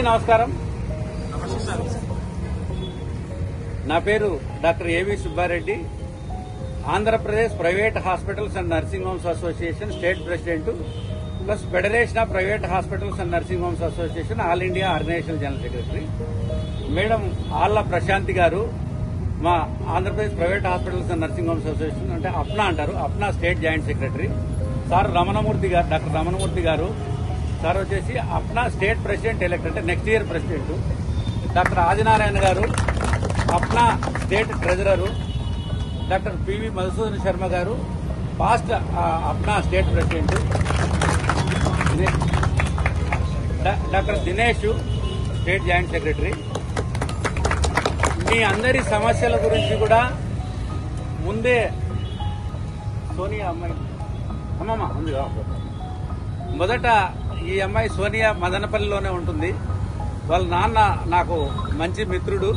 నమస్కారం. నా పేరు doctor A V Subbareddy, Andhra Pradesh private hospitals and nursing homes association state president plus federation of private hospitals and nursing homes association all India organisation general secretary. Madam Alla Prashanthi గారు మా Andhra Pradesh private hospitals and nursing homes association అంటే అప్నా అంటారు, APNHA state joint secretary. Sir Ramanamurthy గారు, doctor Ramanamurthy గారు sir వచ్చేసి APNHA state president elect అంటే next year president. Doctor Adinarayana గారు APNHA state treasurer. Doctor PV Madhusudan Sharma గారు past APNHA state president. Doctor Dinesh state joint secretary. మీ అందరి సమస్యల గురించి కూడా ముందే సోనియా అమ్మమ్మ ఉంది. మొదట ఈ అమ్మాయి సోనియా మదనపల్లిలోనే ఉంటుంది. వాళ్ళ నాన్న నాకు మంచి మిత్రుడు.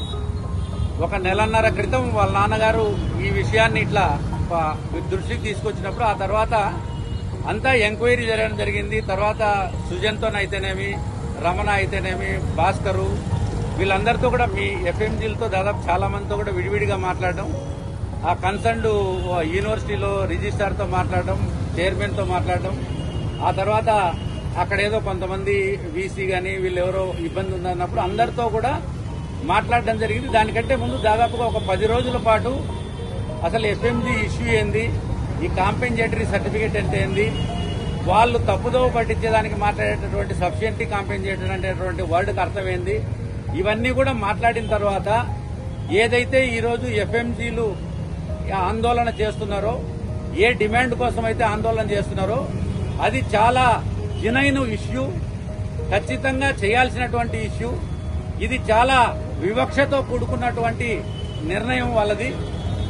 ఒక నెలన్నర క్రితం వాళ్ళ నాన్నగారు ఈ విషయాన్ని ఇట్లా దృష్టికి తీసుకొచ్చినప్పుడు ఆ తర్వాత అంతా ఎంక్వైరీ జరగడం జరిగింది. తర్వాత సుజన్తోనైతేనేమి, రమణ అయితేనేమి, భాస్కరు వీళ్ళందరితో కూడా మీ ఎఫ్ఎంజీలతో దాదాపు చాలా మందితో కూడా విడివిడిగా మాట్లాడడం, ఆ కన్సర్న్డ్ యూనివర్సిటీలో రిజిస్ట్రార్తో మాట్లాడడం, చైర్మన్తో మాట్లాడడం, ఆ తర్వాత అక్కడేదో కొంతమంది వీసీ గాని వీళ్ళెవరో ఇబ్బంది ఉందన్నప్పుడు అందరితో కూడా మాట్లాడడం జరిగింది. దానికంటే ముందు దాదాపుగా ఒక 10 రోజుల పాటు అసలు ఎఫ్ఎంజీ ఇష్యూ ఏంది, ఈ కాంపెన్సేటరీ సర్టిఫికేట్ అంటే ఏంది, వాళ్ళు తప్పుదోవ పట్టించేదానికి మాట్లాడేటటువంటి సఫిషియెంట్లీ కాంపెన్సేటెడ్ అనేటువంటి వర్డ్కి అర్థం ఏంది, ఇవన్నీ కూడా మాట్లాడిన తర్వాత ఏదైతే ఈరోజు ఎఫ్ఎంజీలు ఆందోళన చేస్తున్నారో, ఏ డిమాండ్ కోసం అయితే ఆందోళన చేస్తున్నారో అది చాలా జెన్యూన్ ఇష్యూ, ఖచ్చితంగా చేయాల్సినటువంటి ఇష్యూ. ఇది చాలా వివక్షతో కూడుకున్నటువంటి నిర్ణయం వాళ్ళది.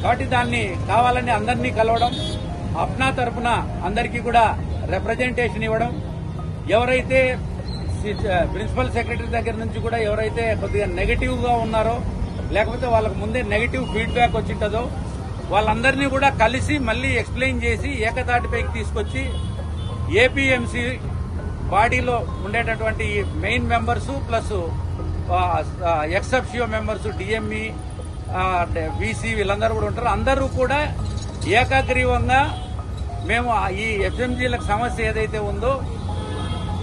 కాబట్టి దాన్ని కావాలని అందరినీ కలవడం, అప్నా తరఫున అందరికీ కూడా రిప్రజెంటేషన్ ఇవ్వడం, ఎవరైతే ప్రిన్సిపల్ సెక్రటరీ దగ్గర నుంచి కూడా ఎవరైతే కొద్దిగా నెగటివ్ గా ఉన్నారో, లేకపోతే వాళ్ళకు ముందే నెగటివ్ ఫీడ్బ్యాక్ వచ్చింటదో వాళ్ళందరినీ కూడా కలిసి మళ్లీ ఎక్స్ప్లెయిన్ చేసి ఏకతాటిపైకి తీసుకొచ్చి ఏపీఎంసీ బాడీలో ఉండేటటువంటి main members plus ఎక్సెప్షియో members, DME, VC వీళ్ళందరూ కూడా ఉంటారు. అందరూ కూడా ఏకగ్రీవంగా మేము ఈ ఎఫ్ఎంజీలకు సమస్య ఏదైతే ఉందో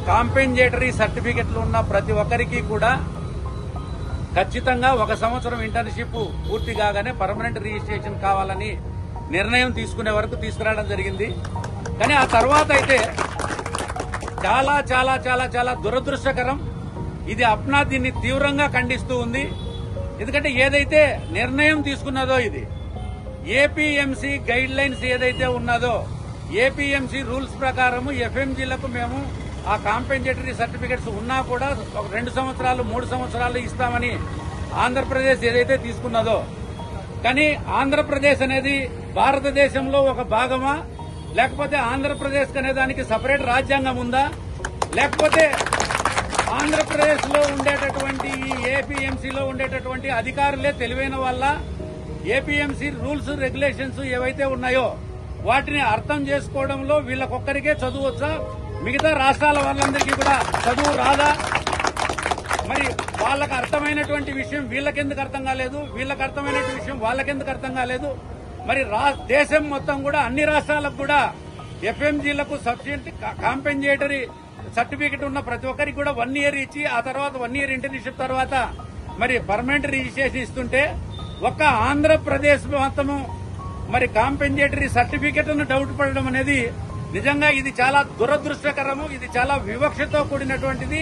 కాంపెన్సేటరీ సర్టిఫికెట్లు ఉన్న ప్రతి ఒక్కరికి కూడా ఖచ్చితంగా 1 సంవత్సరం ఇంటర్న్షిప్ పూర్తి కాగానే పర్మనెంట్ రిజిస్ట్రేషన్ కావాలని నిర్ణయం తీసుకునే వరకు తీసుకురావడం జరిగింది. కానీ ఆ తర్వాత అయితే చాలా చాలా చాలా చాలా దురదృష్టకరం. ఇది అప్నా దీన్ని తీవ్రంగా ఖండిస్తూ ఉంది. ఎందుకంటే ఏదైతే నిర్ణయం తీసుకున్నదో ఇది ఏపీఎంసీ గైడ్ లైన్స్ ఏదైతే ఉన్నదో ఏపీఎంసీ రూల్స్ ప్రకారం ఎఫ్ఎంజీలకు మేము ఆ కాంపెన్సేటరీ సర్టిఫికెట్స్ ఉన్నా కూడా 2 సంవత్సరాలు 3 సంవత్సరాలు ఇస్తామని ఆంధ్రప్రదేశ్ ఏదైతే తీసుకున్నదో, కానీ ఆంధ్రప్రదేశ్ అనేది భారతదేశంలో ఒక భాగమా, లేకపోతే ఆంధ్రప్రదేశ్ అనే దానికి సపరేట్ రాజ్యాంగం ఉందా, లేకపోతే ఆంధ్రప్రదేశ్ లో ఉండేటటువంటి ఏపీఎంసీలో ఉండేటటువంటి అధికారులే తెలివైన వల్ల ఏపీఎంసీ రూల్స్ రెగ్యులేషన్స్ ఏవైతే ఉన్నాయో వాటిని అర్థం చేసుకోవడంలో వీళ్ళకొక్కరికే చదువు వచ్చా, మిగతా రాష్ట్రాల వాళ్ళందరికీ కూడా చదువు రాదా? మరి వాళ్ళకి అర్థమైనటువంటి విషయం వీళ్ళకెందుకు అర్థం కాలేదు, వీళ్ళకి అర్థమైనటువంటి విషయం వాళ్ళకెందుకు అర్థం కాలేదు? మరి దేశం మొత్తం కూడా అన్ని రాష్ట్రాలకు కూడా ఎఫ్ఎంజీలకు సఫిషియెంట్ కాంపెన్సేటరీ సర్టిఫికెట్ ఉన్న ప్రతి ఒక్కరికి కూడా 1 ఇయర్ ఇచ్చి ఆ తర్వాత 1 ఇయర్ ఇంటర్న్షిప్ తర్వాత మరి పర్మనెంట్ రిజిస్ట్రేషన్ ఇస్తుంటే ఒక్క ఆంధ్రప్రదేశ్ మొత్తము మరి కాంపెన్సేటరీ సర్టిఫికెట్ ను డౌట్ పడడం అనేది నిజంగా ఇది చాలా దురదృష్టకరము. ఇది చాలా వివక్షతో కూడినటువంటిది.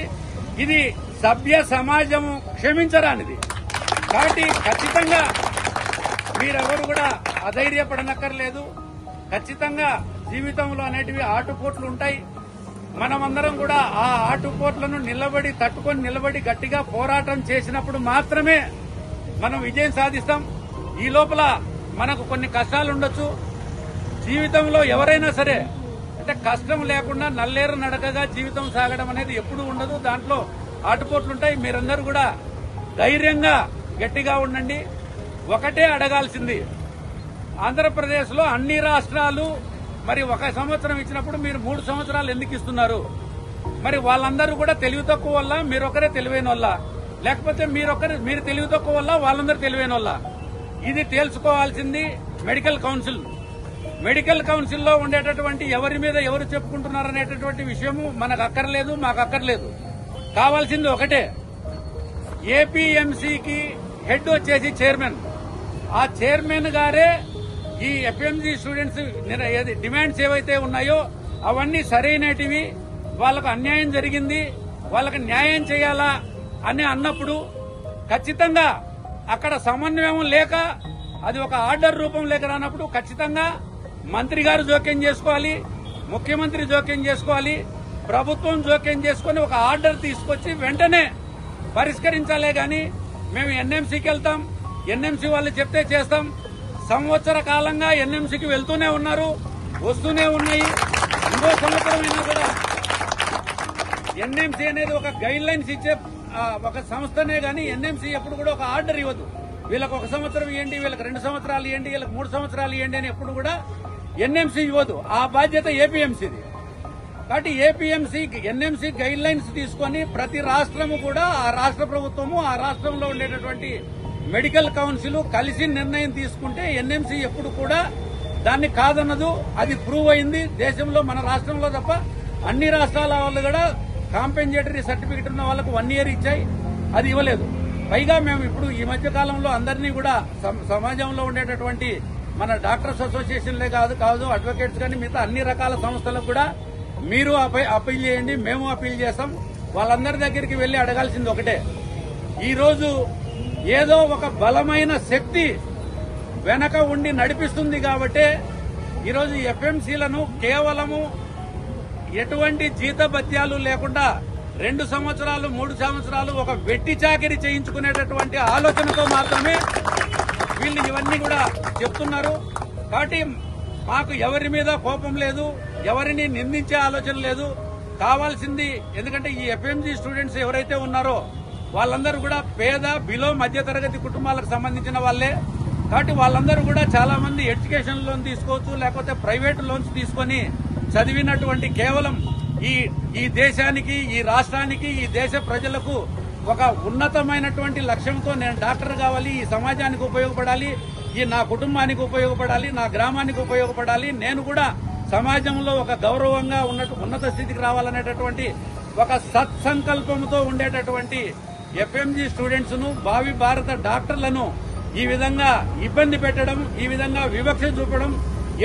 ఇది సభ్య సమాజము క్షమించరానిది. కాబట్టి ఖచ్చితంగా మీరెవరు కూడా అధైర్యపడనక్కర్లేదు. ఖచ్చితంగా జీవితంలో అనేటివి ఆటుపోట్లు ఉంటాయి. మనమందరం కూడా ఆ ఆటుపోట్లను తట్టుకొని నిలబడి గట్టిగా పోరాటం చేసినప్పుడు మాత్రమే మనం విజయం సాధిస్తాం. ఈ లోపల మనకు కొన్ని కష్టాలు ఉండొచ్చు. జీవితంలో ఎవరైనా సరే అంటే కష్టం లేకుండా నల్లేరు నడకగా జీవితం సాగడం అనేది ఎప్పుడూ ఉండదు. దాంట్లో ఆటుపోట్లుంటాయి. మీరందరూ కూడా ధైర్యంగా గట్టిగా ఉండండి. ఒకటే అడగాల్సింది, ఆంధ్రప్రదేశ్ లో అన్ని రాష్ట్రాలు మరి 1 సంవత్సరం ఇచ్చినప్పుడు మీరు 3 సంవత్సరాలు ఎందుకు ఇస్తున్నారు? మరి వాళ్ళందరూ కూడా తెలివి తక్కువ వల్ల మీరొకరే తెలివైన వల్ల, లేకపోతే మీరు తెలివి తక్కువ వల్ల వాళ్ళందరూ తెలివైన వల్ల? ఇది తేల్చుకోవాల్సింది మెడికల్ కౌన్సిల్. మెడికల్ కౌన్సిల్లో ఉండేటటువంటి ఎవరి మీద ఎవరు చెప్పుకుంటున్నారనేటటువంటి విషయము మనకు అక్కర్లేదు, మాకు అక్కర్లేదు. కావాల్సింది ఒకటే, ఏపీఎంసీకి హెడ్ వచ్చేసి చైర్మన్. ఆ చైర్మన్ గారే ఈ ఎఫ్ఎంజీ స్టూడెంట్స్ డిమాండ్స్ ఏవైతే ఉన్నాయో అవన్నీ సరైనటివి, వాళ్ళకు అన్యాయం జరిగింది, వాళ్ళకి న్యాయం చేయాలా అని అన్నప్పుడు ఖచ్చితంగా అక్కడ సమన్వయం లేక అది ఒక ఆర్డర్ రూపం లేక రానప్పుడు ఖచ్చితంగా మంత్రి గారు జోక్యం చేసుకోవాలి, ముఖ్యమంత్రి జోక్యం చేసుకోవాలి, ప్రభుత్వం జోక్యం చేసుకుని ఒక ఆర్డర్ తీసుకొచ్చి వెంటనే పరిష్కరించాలే గాని మేము ఎన్ఎంసీకి వెళ్తాం, ఎన్ఎంసీ వాళ్ళు చెప్తే చేస్తాం. సంవత్సర కాలంగా ఎన్ఎంసీకి వెళ్తూనే ఉన్నారు, వస్తూనే ఉన్నాయి. ఇంకో సంవత్సరం అయినా కూడా ఎన్ఎంసీ అనేది ఒక గైడ్ లైన్స్ ఇచ్చే ఒక సంస్థనే గాని ఎన్ఎంసీ ఎప్పుడు కూడా ఒక ఆర్డర్ ఇవ్వదు. వీళ్ళకి 1 సంవత్సరం ఇవ్వండి, వీళ్ళకి 2 సంవత్సరాలు ఇవ్వండి, వీళ్ళకి 3 సంవత్సరాలు ఇవ్వండి అని ఎప్పుడు కూడా ఎన్ఎంసీ ఇవ్వదు. ఆ బాధ్యత ఏపీఎంసీది. కాబట్టి ఏపీఎంసీ ఎన్ఎంసీ గైడ్ లైన్స్ తీసుకుని ప్రతి రాష్ట్రము కూడా ఆ రాష్ట్ర ప్రభుత్వము ఆ రాష్ట్రంలో ఉండేటటువంటి మెడికల్ కౌన్సిల్ కలిసి నిర్ణయం తీసుకుంటే ఎన్ఎంసీ ఎప్పుడు కూడా దాన్ని కాదన్నదు. అది ప్రూవ్ అయింది దేశంలో, మన రాష్ట్రంలో తప్ప అన్ని రాష్ట్రాల వాళ్ళు కూడా కాంపెన్సేటరీ సర్టిఫికెట్ ఉన్న వాళ్ళకు 1 year ఇచ్చాయి, అది ఇవ్వలేదు. పైగా మేము ఇప్పుడు ఈ మధ్య కాలంలో అందరినీ కూడా సమాజంలో ఉండేటటువంటి మన డాక్టర్స్ అసోసియేషన్లే కాదు అడ్వకేట్స్ కానీ మిగతా అన్ని రకాల సంస్థలకు కూడా మీరు అప్పీల్ చేయండి, మేము అప్పీల్ చేస్తాం. వాళ్ళందరి దగ్గరికి వెళ్లి అడగాల్సింది ఒకటే, ఈ రోజు ఏదో ఒక బలమైన శక్తి వెనక ఉండి నడిపిస్తుంది కాబట్టి ఈరోజు ఎఫ్ఎంసీలను కేవలము ఎటువంటి జీతభత్యాలు లేకుండా 2 సంవత్సరాలు 3 సంవత్సరాలు ఒక వెట్టి చాకిరీ చేయించుకునేటటువంటి ఆలోచనతో మాత్రమే వీళ్ళు ఇవన్నీ కూడా చెప్తున్నారు. కాబట్టి మాకు ఎవరి మీద కోపం లేదు, ఎవరిని నిందించే ఆలోచన లేదు. కావాల్సింది ఎందుకంటే ఈ ఎఫ్ఎంజీ స్టూడెంట్స్ ఎవరైతే ఉన్నారో వాళ్ళందరూ కూడా పేద బిలో మధ్యతరగతి కుటుంబాలకు సంబంధించిన వాళ్లే. కాబట్టి వాళ్ళందరూ కూడా చాలా మంది ఎడ్యుకేషన్ లోన్ తీసుకోవచ్చు, లేకపోతే ప్రైవేట్ లోన్స్ తీసుకుని చదివినటువంటి కేవలం ఈ దేశానికి, ఈ రాష్ట్రానికి, ఈ దేశ ప్రజలకు ఒక ఉన్నతమైనటువంటి లక్ష్యంతో నేను డాక్టర్ కావాలి, ఈ సమాజానికి ఉపయోగపడాలి, ఈ నా కుటుంబానికి ఉపయోగపడాలి, నా గ్రామానికి ఉపయోగపడాలి, నేను కూడా సమాజంలో ఒక గౌరవంగా ఉన్నత స్థితికి రావాలనేటటువంటి ఒక సత్సంకల్పంతో ఉండేటటువంటి ఎఫ్ఎంజీ స్టూడెంట్స్ ను, భావి భారత డాక్టర్లను ఈ విధంగా ఇబ్బంది పెట్టడం, ఈ విధంగా వివక్ష చూపడం,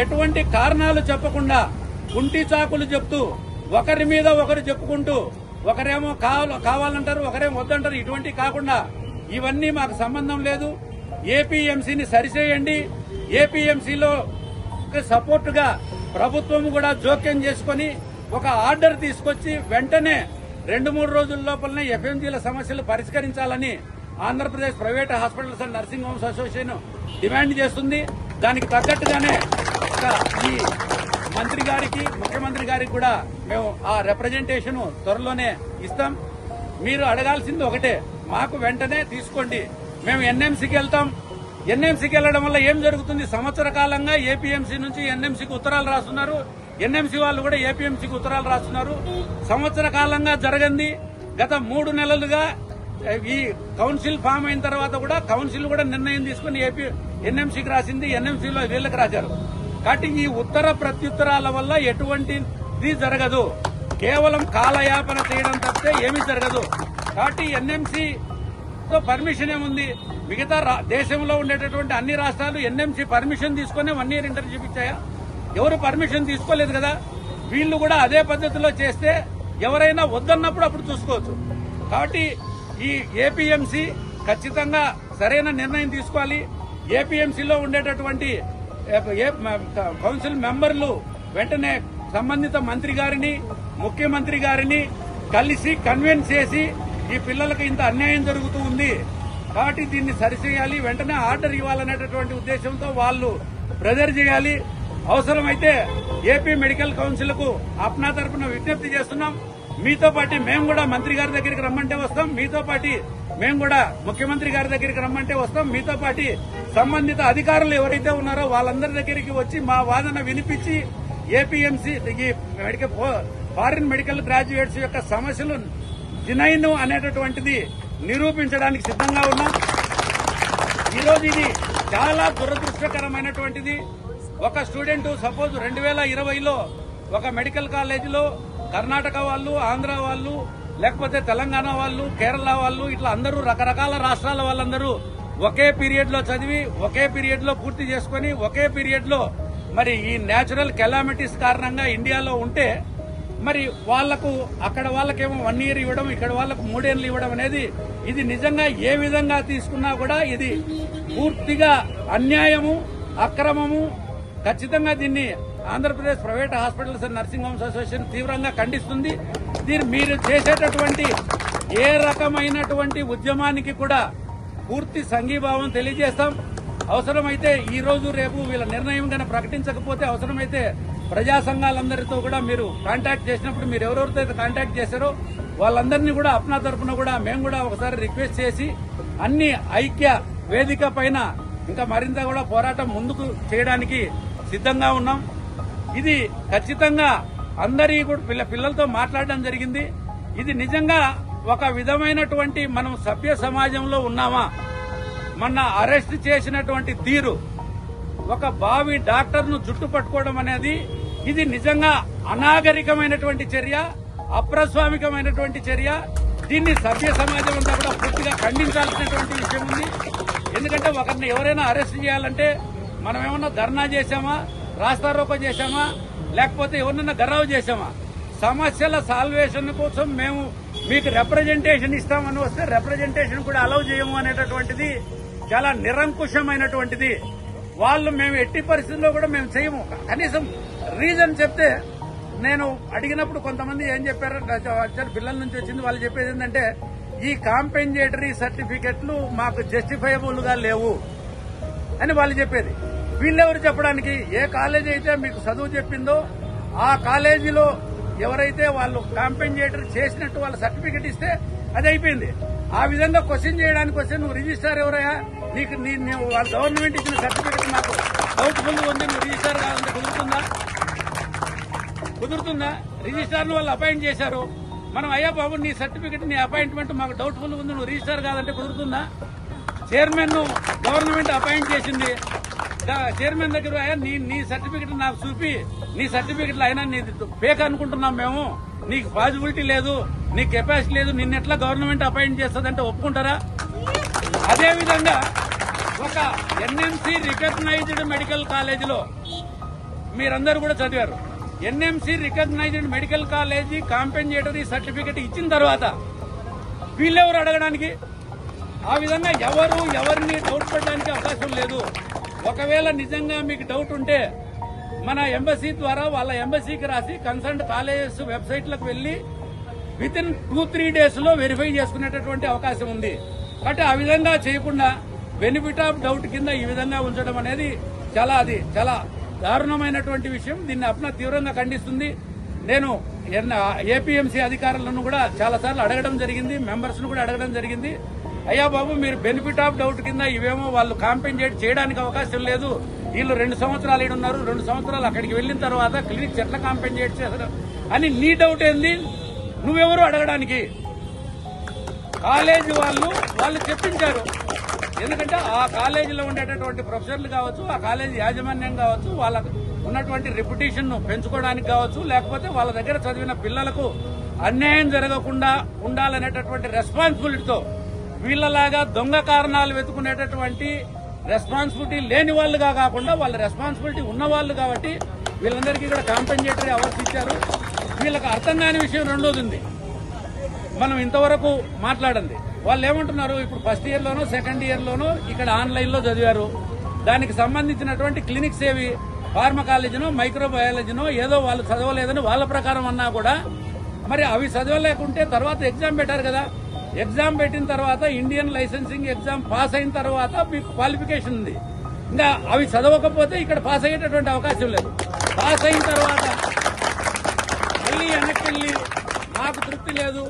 ఎటువంటి కారణాలు చెప్పకుండా కుంటి చాకులు చెప్తూ ఒకరి మీద ఒకరు చెప్పుకుంటూ ఒకరేమో కావాలంటారు, ఒకరేమో వద్దంటారు, ఇటువంటి కాకుండా ఇవన్నీ మాకు సంబంధం లేదు. ఏపీఎంసీని సరిచేయండి. ఏపీఎంసీలో సపోర్ట్ గా ప్రభుత్వం కూడా జోక్యం చేసుకుని ఒక ఆర్డర్ తీసుకొచ్చి వెంటనే 2-3 రోజుల లోపలనే ఎఫ్ఎంజీల సమస్యలు పరిష్కరించాలని Andhra Pradesh private hospitals and nursing homes association demand చేస్తుంది. దానికి తగ్గట్టుగానే ఈ మంత్రి గారికి, ముఖ్యమంత్రి గారికి కూడా మేము ఆ రిప్రజెంటేషన్ త్వరలోనే ఇస్తాం. మీరు అడగాల్సింది ఒకటే, మాకు వెంటనే తీసుకోండి, మేము ఎన్ఎంసీకి వెళ్తాం. ఎన్ఎంసీకి వెళ్లడం వల్ల ఏం జరుగుతుంది? సంవత్సర కాలంగా ఏపీఎంసీ నుంచి ఎన్ఎంసీకి ఉత్తరాలు రాస్తున్నారు, ఎన్ఎంసీ వాళ్ళు కూడా ఏపీఎంసీకి ఉత్తరాలు రాస్తున్నారు. సంవత్సర కాలంగా జరగంది. గత 3 నెలలుగా ఈ కౌన్సిల్ ఫామ్ అయిన తర్వాత కూడా కౌన్సిల్ కూడా నిర్ణయం తీసుకుని ఎన్ఎంసీకి రాసింది, ఎన్ఎంసీలో వీళ్ళకి రాశారు. కాబట్టి ఈ ఉత్తర ప్రత్యుత్తరాల వల్ల ఎటువంటిది జరగదు, కేవలం కాలయాపన చేయడం తప్పితే ఏమీ జరగదు. కాబట్టి ఎన్ఎంసీతో పర్మిషన్ ఏముంది? మిగతా దేశంలో ఉండేటటువంటి అన్ని రాష్ట్రాలు ఎన్ఎంసీ పర్మిషన్ తీసుకునే 1 year ఇంటర్న్షిప్ ఇచ్చాయా? ఎవరు పర్మిషన్ తీసుకోలేదు కదా. వీళ్ళు కూడా అదే పద్ధతిలో చేస్తే ఎవరైనా వద్దన్నప్పుడు అప్పుడు చూసుకోవచ్చు. కాబట్టి ఈ ఏపీఎంసీ ఖచ్చితంగా సరైన నిర్ణయం తీసుకోవాలి. ఏపీఎంసీలో ఉండేటటువంటి కౌన్సిల్ మెంబర్లు వెంటనే సంబంధిత మంత్రి గారిని, ముఖ్యమంత్రి గారిని కలిసి కన్విన్స్ చేసి ఈ పిల్లలకు ఇంత అన్యాయం జరుగుతూ ఉంది కాబట్టి దీన్ని సరిచేయాలి, వెంటనే ఆర్డర్ ఇవ్వాలనేటటువంటి ఉద్దేశంతో వాళ్ళు ప్రెజర్ చేయాలి. అవసరమైతే ఏపీ మెడికల్ కౌన్సిల్ కు అప్నా తరఫున విజ్ఞప్తి చేస్తున్నాం. మీతో పాటు మేము కూడా మంత్రి గారి దగ్గరికి రమ్మంటే వస్తాం, మీతో పాటు మేము కూడా ముఖ్యమంత్రి గారి దగ్గరికి రమ్మంటే వస్తాం, మీతో పాటు సంబంధిత అధికారులు ఎవరైతే ఉన్నారో వాళ్ళందరి దగ్గరికి వచ్చి మా వాదన వినిపించి ఏపీఎంసీ ఫారిన్ మెడికల్ గ్రాడ్యుయేట్స్ యొక్క సమస్యలు జినైన్ అనేటటువంటిది నిరూపించడానికి సిద్ధంగా ఉన్నాం. ఈరోజు ఇది చాలా దురదృష్టకరమైనటువంటిది. ఒక స్టూడెంట్ సపోజ్ 2020లో ఒక మెడికల్ కాలేజీలో కర్ణాటక వాళ్ళు, ఆంధ్ర వాళ్ళు, లేకపోతే తెలంగాణ వాళ్ళు, కేరళ వాళ్ళు, ఇట్లా అందరూ రకరకాల రాష్ట్రాల వాళ్ళందరూ ఒకే పీరియడ్ లో చదివి ఒకే పీరియడ్ లో పూర్తి చేసుకుని ఒకే పీరియడ్ లో మరి ఈ నేచురల్ కెలామిటీస్ కారణంగా ఇండియాలో ఉంటే మరి వాళ్లకు అక్కడ వాళ్ళకేమో 1 year ఇవ్వడం, ఇక్కడ వాళ్లకు 3 ఏళ్లు ఇవ్వడం అనేది ఇది నిజంగా ఏ విధంగా తీసుకున్నా కూడా ఇది పూర్తిగా అన్యాయము, అక్రమము. ఖచ్చితంగా దీన్ని Andhra Pradesh private hospitals and nursing homes association తీవ్రంగా ఖండిస్తుంది. దీన్ని మీరు చేసేటటువంటి ఏ రకమైనటువంటి ఉద్యమానికి కూడా పూర్తి సంఘీభావం తెలియజేస్తాం. అవసరమైతే ఈ రోజు రేపు వీళ్ళ నిర్ణయం కనుక ప్రకటించకపోతే అవసరమైతే ప్రజా సంఘాలందరితో కూడా మీరు కాంటాక్ట్ చేసినప్పుడు మీరు ఎవరెవరితో అయితే కాంటాక్ట్ చేశారో వాళ్ళందరినీ కూడా అప్నా తరఫున కూడా మేము కూడా ఒకసారి రిక్వెస్ట్ చేసి అన్ని ఐక్య వేదిక పైన ఇంకా మరింత కూడా పోరాటం ముందుకు చేయడానికి సిద్ధంగా ఉన్నాం. ఇది ఖచ్చితంగా అందరి కూడా పిల్లలతో మాట్లాడడం జరిగింది. ఇది నిజంగా ఒక విధమైనటువంటి మనం సభ్య సమాజంలో ఉన్నామా? మొన్న అరెస్ట్ చేసినటువంటి తీరు, ఒక బావి డాక్టర్ను జుట్టు పట్టుకోవడం అనేది ఇది నిజంగా అనాగరికమైనటువంటి చర్య, అప్రస్వామికమైనటువంటి చర్య. దీన్ని సభ్య సమాజం అంతా కూడా పూర్తిగా ఖండించాల్సినటువంటి విషయం ఉంది. ఎందుకంటే ఒకరిని ఎవరైనా అరెస్ట్ చేయాలంటే మనం ఏమన్నా ధర్నా చేశామా, రాస్తారోకో చేశామా, లేకపోతే ఎవరినైనా గర్రావు చేశామా? సమస్యల సాల్వేషన్ కోసం మేము మీకు రిప్రజెంటేషన్ ఇస్తామని వస్తే రిప్రజెంటేషన్ కూడా అలౌ చేయము అనేటటువంటిది చాలా నిరంకుశమైనటువంటిది. వాళ్ళు మేము ఎట్టి పరిస్థితుల్లో కూడా మేము చేయము. కనీసం రీజన్ చెప్తే, నేను అడిగినప్పుడు కొంతమంది ఏం చెప్పారు, పిల్లల నుంచి వచ్చింది వాళ్ళు చెప్పేది ఏంటంటే ఈ కాంపెన్సేటరీ సర్టిఫికెట్లు మాకు జస్టిఫైబుల్ గా లేవు అని వాళ్ళు చెప్పేది. వీళ్ళెవరు చెప్పడానికి? ఏ కాలేజీ అయితే మీకు చదువు చెప్పిందో ఆ కాలేజీలో ఎవరైతే వాళ్ళు కాంపెన్సేటరీ చేసినట్టు వాళ్ళ సర్టిఫికెట్ ఇస్తే అది అయిపోయింది. ఆ విధంగా క్వశ్చన్ చేయడానికి వస్తే నువ్వు రిజిస్ట్రార్ ఎవరయ్యా, నీకు వాళ్ళ గవర్నమెంట్ ఇచ్చిన సర్టిఫికెట్ నాకు డౌట్ఫుల్ ఉంది, నువ్వు రిజిస్ట్రార్ కావాలంటే కుదురుతుందా? రిజిస్ట్రార్ను వాళ్ళు అపాయింట్ చేశారు. మనం అయ్యా బాబు నీ సర్టిఫికెట్, నీ అపాయింట్మెంట్ మాకు డౌట్ఫుల్ ఉంది, నువ్వు రిజిస్ట్రార్ కాదంటే కుదురుతుందా? చైర్మన్ గవర్నమెంట్ అపాయింట్ చేసింది, చైర్మన్ దగ్గర అయ్యా నీ సర్టిఫికెట్ నాకు చూపి, నీ సర్టిఫికెట్లు అయినా నీ ఫేక్ అనుకుంటున్నాం మేము, నీకు పాజిబిలిటీ లేదు, నీకు కెపాసిటీ లేదు, నిన్నెట్లా గవర్నమెంట్ అపాయింట్ చేస్తుందంటే ఒప్పుకుంటారా? అదేవిధంగా ఒక ఎన్ఎంసీ రికగ్నైజ్డ్ మెడికల్ కాలేజీలో మీరందరూ కూడా చదివారు. NMC recognised medical college compensatory certificate ఇచ్చిన తర్వాత వీళ్ళెవరు అడగడానికి? ఆ విధంగా ఎవరిని డౌట్ పడడానికి అవకాశం లేదు. ఒకవేళ నిజంగా మీకు డౌట్ ఉంటే మన ఎంబసీ ద్వారా వాళ్ళ ఎంబసీకి రాసి కన్సర్న్డ్ కాలేజెస్ వెబ్సైట్లకు వెళ్లి విత్ ఇన్ 2-3 days లో వెరిఫై చేసుకునేటటువంటి అవకాశం ఉంది. కాబట్టి ఆ విధంగా చేయకుండా బెనిఫిట్ ఆఫ్ డౌట్ కింద ఈ విధంగా ఉంచడం అనేది చాలా దారుణమైనటువంటి విషయం. దీన్ని అప్నా తీవ్రంగా ఖండిస్తుంది. నేను ఏపీఎంసీ అధికారులను కూడా చాలాసార్లు అడగడం జరిగింది, మెంబర్స్ ను కూడా అడగడం జరిగింది. అయ్యా బాబు మీరు బెనిఫిట్ ఆఫ్ డౌట్ కింద ఇవేమో వాళ్ళు కాంపెన్సేట్ చేయడానికి అవకాశం లేదు, వీళ్ళు 2 సంవత్సరాలు ఈడున్నారు, 2 సంవత్సరాలు అక్కడికి వెళ్లిన తర్వాత క్లినిక్స్ ఎట్లా కాంపెన్సేట్ చేస్తారు అని నీ డౌట్ ఏంది? నువ్వెవరు అడగడానికి? కాలేజీ వాళ్ళు చెప్పించారు. ఎందుకంటే ఆ కాలేజీలో ఉండేటటువంటి ప్రొఫెసర్లు కావచ్చు, ఆ కాలేజీ యాజమాన్యం కావచ్చు, వాళ్ళకు ఉన్నటువంటి రెప్యుటేషన్ ను పెంచుకోవడానికి కావచ్చు, లేకపోతే వాళ్ళ దగ్గర చదివిన పిల్లలకు అన్యాయం జరగకుండా ఉండాలనేటటువంటి రెస్పాన్సిబిలిటీతో వీళ్ళలాగా దొంగ కారణాలు వెతుకునేటటువంటి రెస్పాన్సిబిలిటీ లేని వాళ్ళుగా కాకుండా వాళ్ళ రెస్పాన్సిబిలిటీ ఉన్న వాళ్ళు కాబట్టి వీళ్ళందరికీ కూడా కాంపెన్సేటరీ అవర్స్ ఇచ్చారు. వీళ్ళకి అర్థం కాని విషయం రెండోది ఉంది, మనం ఇంతవరకు మాట్లాడండి. వాళ్ళు ఏమంటున్నారు, ఇప్పుడు ఫస్ట్ ఇయర్ లోనో సెకండ్ ఇయర్ లోనో ఇక్కడ ఆన్లైన్ లో చదివారు, దానికి సంబంధించినటువంటి క్లినిక్స్ ఏవి ఫార్మకాలజీనో మైక్రోబయాలజీనో ఏదో వాళ్ళు చదవలేదని వాళ్ళ ప్రకారం అన్నా కూడా మరి అవి చదవలేకుంటే తర్వాత ఎగ్జామ్ పెట్టారు కదా, ఎగ్జామ్ పెట్టిన తర్వాత ఇండియన్ లైసెన్సింగ్ ఎగ్జామ్ పాస్ అయిన తర్వాత మీకు క్వాలిఫికేషన్ ఉంది. ఇంకా అవి చదవకపోతే ఇక్కడ పాస్ అయ్యేటటువంటి అవకాశం లేదు. పాస్ అయిన తర్వాత మళ్ళీ వెనక్కి వెళ్ళి నాకు తృప్తి లేదు,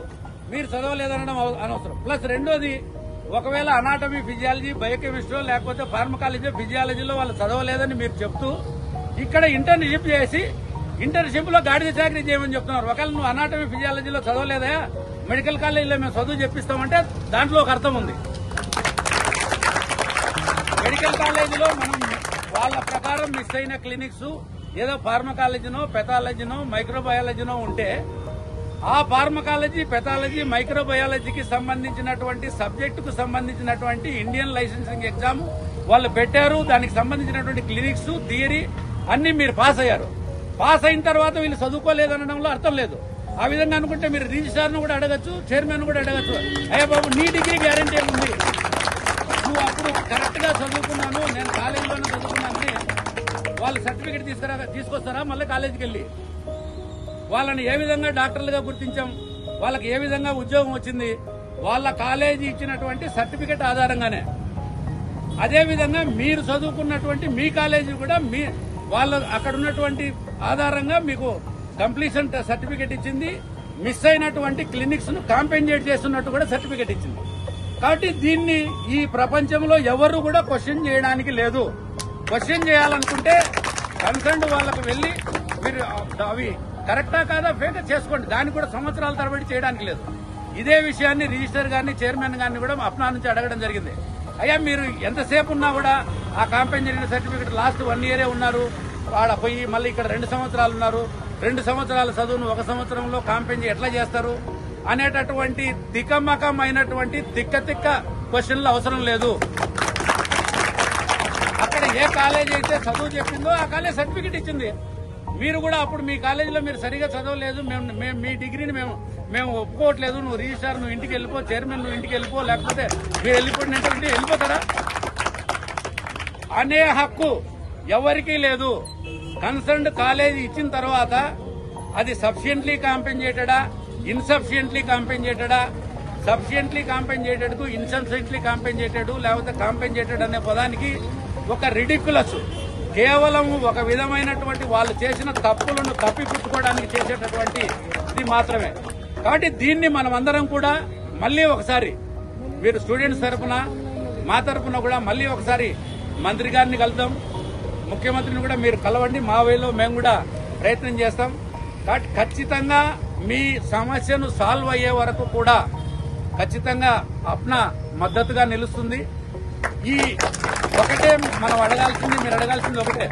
మీరు చదవలేదనడం అనవసరం. ప్లస్ రెండోది, ఒకవేళ అనాటమీ, ఫిజియాలజీ, బయోకెమిస్ట్రీ లేకపోతే ఫార్మకాలజీ, ఫిజియాలజీలో వాళ్ళు చదవలేదని మీరు చెప్తూ ఇక్కడ ఇంటర్న్షిప్ చేసి ఇంటర్న్షిప్ లో గాడిద చాకరీ చేయమని చెప్తున్నారు. ఒకవేళ నువ్వు అనాటమీ ఫిజియాలజీలో చదవలేదా, మెడికల్ కాలేజీలో మేము చదువు చెప్పిస్తామంటే దాంట్లో ఒక అర్థం ఉంది. మెడికల్ కాలేజీలో మనం వాళ్ళ ప్రకారం మిస్ అయిన క్లినిక్స్ ఏదో ఫార్మకాలజీనో పెథాలజీనో మైక్రోబయాలజీనో ఉంటే ఆ ఫార్మకాలజీ పెథాలజీ మైక్రోబయాలజీకి సంబంధించినటువంటి సబ్జెక్టుకు సంబంధించినటువంటి ఇండియన్ లైసెన్సింగ్ ఎగ్జామ్ వాళ్ళు పెట్టారు. దానికి సంబంధించినటువంటి క్లినిక్స్ థియరీ అన్ని మీరు పాస్ అయ్యారు. పాస్ అయిన తర్వాత వీళ్ళు చదువుకోలేదనడంలో అర్థం లేదు. ఆ విధంగా అనుకుంటే మీరు రిజిస్ట్రార్ను కూడా అడగచ్చు, చైర్మన్ కూడా అడగచ్చు. అయ్యా బాబు నీ డిగ్రీ గ్యారంటీ ఏముంది, నువ్వు అప్పుడు కరెక్ట్ గా చదువుకున్నాను, నేను కాలేజీలోనే చదువుకున్నానని వాళ్ళు సర్టిఫికేట్ తీసుకొస్తారా? మళ్ళీ కాలేజీకి వెళ్లి వాళ్ళని ఏ విధంగా డాక్టర్లుగా గుర్తించాం, వాళ్ళకి ఏ విధంగా ఉద్యోగం వచ్చింది, వాళ్ళ కాలేజీ ఇచ్చినటువంటి సర్టిఫికేట్ ఆధారంగానే. అదేవిధంగా మీరు చదువుకున్నటువంటి మీ కాలేజీ కూడా వాళ్ళ అక్కడ ఉన్నటువంటి ఆధారంగా మీకు కంప్లీషన్ సర్టిఫికేట్ ఇచ్చింది. మిస్ అయినటువంటి క్లినిక్స్ ను కాంపెన్సేట్ చేస్తున్నట్టు కూడా సర్టిఫికేట్ ఇచ్చింది. కాబట్టి దీన్ని ఈ ప్రపంచంలో ఎవరు కూడా క్వశ్చన్ చేయడానికి లేదు. క్వశ్చన్ చేయాలనుకుంటే కన్సర్న్ వాళ్ళకు వెళ్లి మీరు అవి కరెక్టా కాదా ఫేక్ చేసుకోండి. దాన్ని కూడా సంవత్సరాల తరబడి చేయడానికి లేదు. ఇదే విషయాన్ని రిజిస్టర్ గారిని చైర్మన్ గారిని కూడా అప్నా నుంచి అడగడం జరిగింది. అయ్యా మీరు ఎంతసేపు ఉన్నా కూడా ఆ కాంపెన్సేషన్ సర్టిఫికేట్ లాస్ట్ 1 year ఉన్నారు, ఆడ పోయి మళ్ళీ ఇక్కడ 2 సంవత్సరాలు ఉన్నారు, 2 సంవత్సరాల చదువును 1 సంవత్సరంలో కాంపెన్సేషన్ ఎట్లా చేస్తారు అనేటటువంటి తికమకమైనటువంటి తిక్క క్వశ్చన్లు అవసరం లేదు. అక్కడ ఏ కాలేజీ అయితే చదువు చెప్పిందో ఆ కాలేజ్ సర్టిఫికేట్ ఇచ్చింది. మీరు కూడా అప్పుడు మీ కాలేజీలో మీరు సరిగా చదవలేదు, మేము మీ డిగ్రీని మేము ఒప్పుకోవట్లేదు, నువ్వు రిజిస్ట్రార్ నువ్వు ఇంటికి వెళ్ళిపో, చైర్మన్ నువ్వు ఇంటికి వెళ్ళిపో, లేకపోతే మీరు వెళ్ళిపోయినట్టు వెళ్ళిపోతారా అనే హక్కు ఎవరికీ లేదు. కన్సర్న్డ్ కాలేజీ ఇచ్చిన తర్వాత అది సఫిషియెంట్లీ కాంపెన్సేటెడా, ఇన్సఫిషియెంట్లీ కాంపెన్సేటెడా, సఫిషియెంట్లీ కాంపెన్సేటెడ్ కు ఇన్సఫిషియెంట్లీ కాంపెన్సేటెడ్ లేకపోతే కాంపెన్సేటెడ్ అనే పదానికి ఒక రిడిక్యులస్, కేవలం ఒక విధమైనటువంటి వాళ్ళు చేసిన తప్పులను కప్పిపుచ్చుకోవడానికి చేసేటటువంటి ఇది మాత్రమే. కాబట్టి దీన్ని మనం అందరం కూడా మళ్లీ ఒకసారి మీరు స్టూడెంట్స్ తరఫున మా తరఫున కూడా మళ్లీ ఒకసారి మంత్రి గారిని కలుద్దాం, ముఖ్యమంత్రిని కూడా మీరు కలవండి, మా వేలో మేము కూడా ప్రయత్నం చేస్తాం. కాబట్టి ఖచ్చితంగా మీ సమస్యను సాల్వ్ అయ్యే వరకు కూడా ఖచ్చితంగా అప్నా మద్దతుగా నిలుస్తుంది. ఈ ఒకటే మనం అడగాల్సింది, మీరు అడగాల్సింది ఒకటే,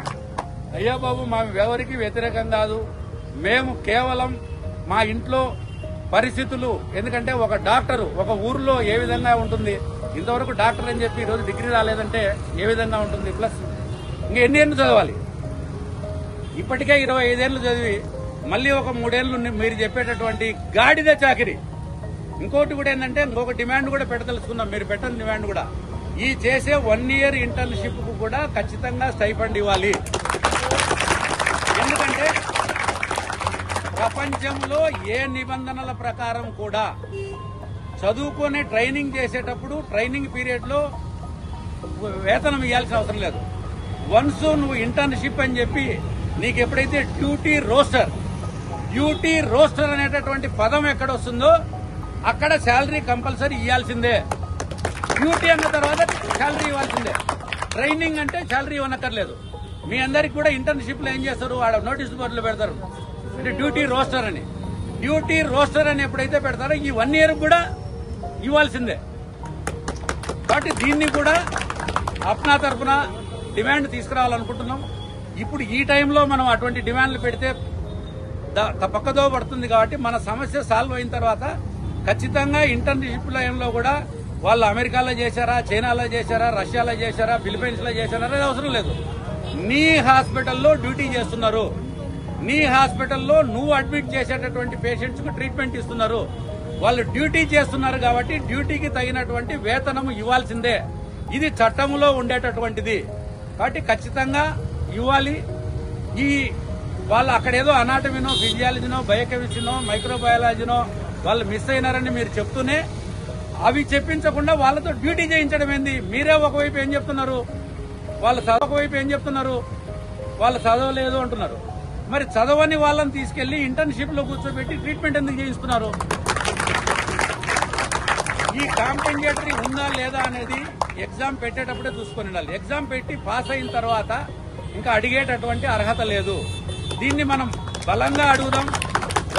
అయ్యో బాబు మా ఎవరికి వ్యతిరేకం కాదు, మేము కేవలం మా ఇంట్లో పరిస్థితులు, ఎందుకంటే ఒక డాక్టరు ఒక ఊర్లో ఏ విధంగా ఉంటుంది, ఇంతవరకు డాక్టర్ అని చెప్పి ఈరోజు డిగ్రీ రాలేదంటే ఏ విధంగా ఉంటుంది, ప్లస్ ఇంకా ఎన్ని ఏళ్ళు చదవాలి, ఇప్పటికే 25 ఏళ్లు చదివి మళ్ళీ ఒక 3 ఏళ్లు మీరు చెప్పేటటువంటి గాడిద చాకిరి. ఇంకోటి కూడా ఏంటంటే ఇంకొక డిమాండ్ కూడా పెట్టదలుచుకున్నాం, మీరు పెట్టని డిమాండ్ కూడా, ఈ చేసే 1 year ఇంటర్న్షిప్ కు కూడా ఖచ్చితంగా స్టైఫండ్ ఇవ్వాలి. ఎందుకంటే ప్రపంచంలో ఏ నిబంధనల ప్రకారం కూడా చదువుకునే ట్రైనింగ్ చేసేటప్పుడు ట్రైనింగ్ పీరియడ్ లో వేతనం ఇవ్వాల్సిన అవసరం లేదు. వన్స్ నువ్వు ఇంటర్న్షిప్ అని చెప్పి నీకు ఎప్పుడైతే డ్యూటీ రోస్టర్ అనేటటువంటి పదం ఎక్కడ వస్తుందో అక్కడ శాలరీ కంపల్సరీ ఇవ్వాల్సిందే. డ్యూటీ అన్న తర్వాత శాలరీ ఇవ్వాల్సిందే. ట్రైనింగ్ అంటే శాలరీ ఇవ్వనక్కర్లేదు. మీ అందరికి కూడా ఇంటర్న్షిప్ లో ఏం చేస్తారు, ఆడ నోటీస్ బోర్డులు పెడతారు అంటే డ్యూటీ రోస్టర్ అని. డ్యూటీ రోస్టర్ అని ఎప్పుడైతే పెడతారో ఈ 1 year కూడా ఇవ్వాల్సిందే. కాబట్టి దీన్ని కూడా అప్నా తరఫున డిమాండ్ తీసుకురావాలనుకుంటున్నాం. ఇప్పుడు ఈ టైంలో మనం అటువంటి డిమాండ్లు పెడితే పక్కదో పడుతుంది. కాబట్టి మన సమస్య సాల్వ్ అయిన తర్వాత ఖచ్చితంగా ఇంటర్న్షిప్ లైన్లో కూడా వాళ్ళు అమెరికాలో చేశారా, చైనాలో చేశారా, రష్యాలో చేశారా, ఫిలిప్పైన్స్ లో చేశారా అనేది అవసరం లేదు. నీ హాస్పిటల్లో డ్యూటీ చేస్తున్నారు, నీ హాస్పిటల్లో నువ్వు అడ్మిట్ చేసేటటువంటి పేషెంట్స్ కు ట్రీట్మెంట్ ఇస్తున్నారు, వాళ్ళు డ్యూటీ చేస్తున్నారు. కాబట్టి డ్యూటీకి తగినటువంటి వేతనం ఇవ్వాల్సిందే. ఇది చట్టంలో ఉండేటటువంటిది. కాబట్టి ఖచ్చితంగా ఇవ్వాలి. ఈ వాళ్ళు అక్కడేదో అనాటమీనో ఫిజియాలజీనో బయోకెమిస్ట్రీనో మైక్రోబయాలజీనో వాళ్ళు మిస్ అయినారని మీరు చెప్తూనే అవి చెప్పించకుండా వాళ్ళతో డ్యూటీ చేయించడం ఏంది? మీరే ఒకవైపు ఏం చెప్తున్నారు, వాళ్ళు చదవలేదు అంటున్నారు. మరి చదవని వాళ్ళని తీసుకెళ్లి ఇంటర్న్షిప్ లో కూర్చోబెట్టి ట్రీట్మెంట్ ఎందుకు చేయిస్తున్నారు? ఈ కాంపెన్సేటరీ ఉందా లేదా అనేది ఎగ్జామ్ పెట్టేటప్పుడే చూసుకొని ఉండాలి. ఎగ్జామ్ పెట్టి పాస్ అయిన తర్వాత ఇంకా అడిగేటటువంటి అర్హత లేదు. దీన్ని మనం బలంగా అడుగుదాం.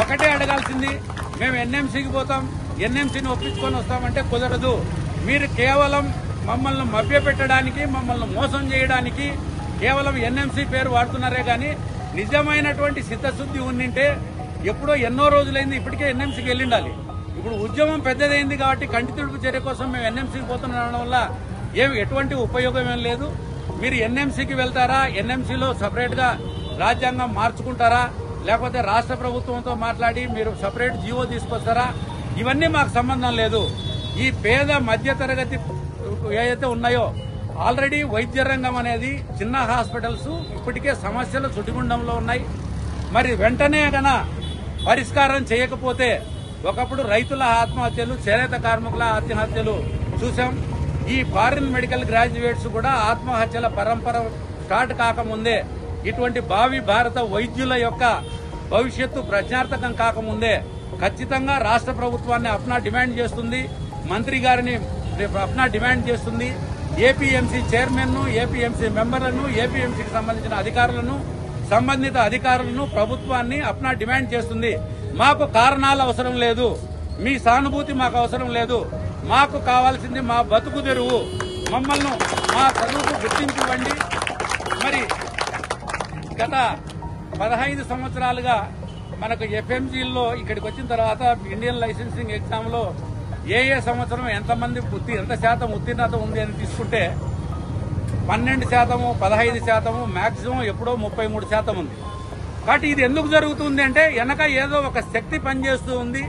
ఒకటే అడగాల్సింది, మేము ఎన్ఎంసీకి పోతాం, ఎన్ఎంసీని ఒప్పించుకొని వస్తామంటే కుదరదు. మీరు కేవలం మమ్మల్ని మభ్యపెట్టడానికి, మమ్మల్ని మోసం చేయడానికి కేవలం ఎన్ఎంసీ పేరు వాడుతున్నారే గాని నిజమైనటువంటి చిత్తశుద్ధి ఉండింటే ఎప్పుడో ఎన్నో రోజులైంది, ఇప్పటికే ఎన్ఎంసీకి వెళ్ళిండాలి. ఇప్పుడు ఉద్యమం పెద్దదైంది కాబట్టి కంటి తుడుపు చర్య కోసం మేము ఎన్ఎంసీకి పోతుండడం వల్ల ఎటువంటి ఉపయోగం ఏం లేదు. మీరు ఎన్ఎంసీకి వెళ్తారా, ఎన్ఎంసీలో సపరేట్ గా రాజ్యాంగం మార్చుకుంటారా, లేకపోతే రాష్ట్ర ప్రభుత్వంతో మాట్లాడి మీరు సపరేట్ జీవో తీసుకొస్తారా, ఇవన్నీ మాకు సంబంధం లేదు. ఈ పేద మధ్యతరగతి ఏవైతే ఉన్నాయో ఆల్రెడీ వైద్య రంగం అనేది చిన్న హాస్పిటల్స్ ఇప్పటికే సమస్యలు చుట్టుగుండంలో ఉన్నాయి. మరి వెంటనే గన పరిష్కారం చేయకపోతే ఒకప్పుడు రైతుల ఆత్మహత్యలు, చేనేత కార్మికుల ఆత్మహత్యలు చూసాం. ఈ ఫారిన్ మెడికల్ గ్రాడ్యుయేట్స్ కూడా ఆత్మహత్యల పరంపర స్టార్ట్ కాకముందే, ఇటువంటి భావి భారత వైద్యుల యొక్క భవిష్యత్తు ప్రశ్నార్థకం కాకముందే ఖచ్చితంగా రాష్ట్ర ప్రభుత్వాన్ని అప్నా డిమాండ్ చేస్తుంది, మంత్రి గారిని అప్నా డిమాండ్ చేస్తుంది, ఏపీఎంసీ చైర్మన్ ను, ఏపీఎంసీ మెంబర్లను, ఏపీఎంసీకి సంబంధించిన అధికారులను, సంబంధిత అధికారులను, ప్రభుత్వాన్ని అప్నా డిమాండ్ చేస్తుంది. మాకు కారణాలు అవసరం లేదు, మీ సానుభూతి మాకు అవసరం లేదు. మాకు కావాల్సింది మా బతుకు తెరువు, మమ్మల్ని మా చదువుకు గుర్తించివ్వండి. మరి గత 15 సంవత్సరాలుగా మనకు ఎఫ్ఎంజీల్లో ఇక్కడికి వచ్చిన తర్వాత ఇండియన్ లైసెన్సింగ్ ఎగ్జామ్ లో ఏ సంవత్సరం ఎంత శాతం ఉత్తీర్ణత ఉంది అని తీసుకుంటే 12%, 15%, మాక్సిమం ఎప్పుడో 33% ఉంది. కాబట్టి ఇది ఎందుకు జరుగుతుంది అంటే వెనక ఏదో ఒక శక్తి పనిచేస్తూ ఉంది.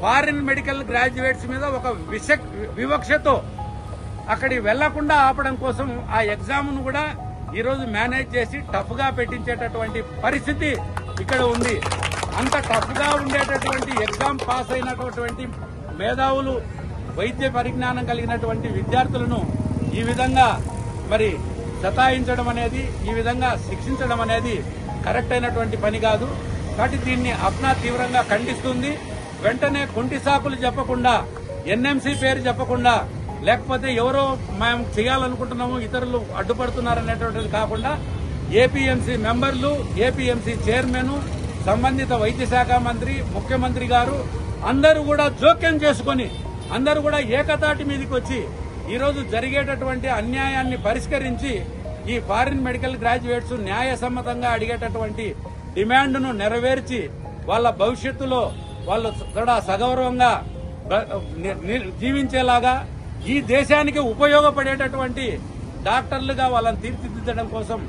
ఫారిన్ మెడికల్ గ్రాడ్యుయేట్స్ మీద ఒక వివక్షతో అక్కడికి వెళ్లకుండా ఆపడం కోసం ఆ ఎగ్జామ్ ను కూడా ఈ రోజు మేనేజ్ చేసి టఫ్ గా పెట్టించేటటువంటి పరిస్థితి ఇక్కడ ఉంది. అంత టఫ్ గా ఉండేటటువంటి ఎగ్జామ్ పాస్ అయినటువంటి మేధావులు, వైద్య పరిజ్ఞానం కలిగినటువంటి విద్యార్థులను ఈ విధంగా మరి సతాయించడం అనేది, ఈ విధంగా శిక్షించడం అనేది కరెక్ట్ అయినటువంటి పని కాదు. కాబట్టి దీన్ని అప్నా తీవ్రంగా ఖండిస్తుంది. వెంటనే కుంటి సాకులు చెప్పకుండా, ఎన్ఎంసీ పేరు చెప్పకుండా, లేకపోతే ఎవరో మేము చేయాలనుకుంటున్నాము ఇతరులు అడ్డుపడుతున్నారనేటువంటిది కాకుండా ఏపీఎంసీ మెంబర్లు, ఏపీఎంసీ చైర్మన్, సంబంధిత వైద్య శాఖ మంత్రి, ముఖ్యమంత్రి గారు అందరూ కూడా జోక్యం చేసుకుని, అందరూ కూడా ఏకతాటి మీదకి వచ్చి ఈరోజు జరిగేటటువంటి అన్యాయాన్ని పరిష్కరించి ఈ ఫారిన్ మెడికల్ గ్రాడ్యుయేట్స్ న్యాయసమ్మతంగా అడిగేటటువంటి డిమాండ్ను నెరవేర్చి వాళ్ళ భవిష్యత్తులో వాళ్ళు కూడా సగౌరవంగా జీవించేలాగా, ఈ దేశానికి ఉపయోగపడేటటువంటి డాక్టర్లుగా వాళ్ళని తీర్చిదిద్దడం కోసం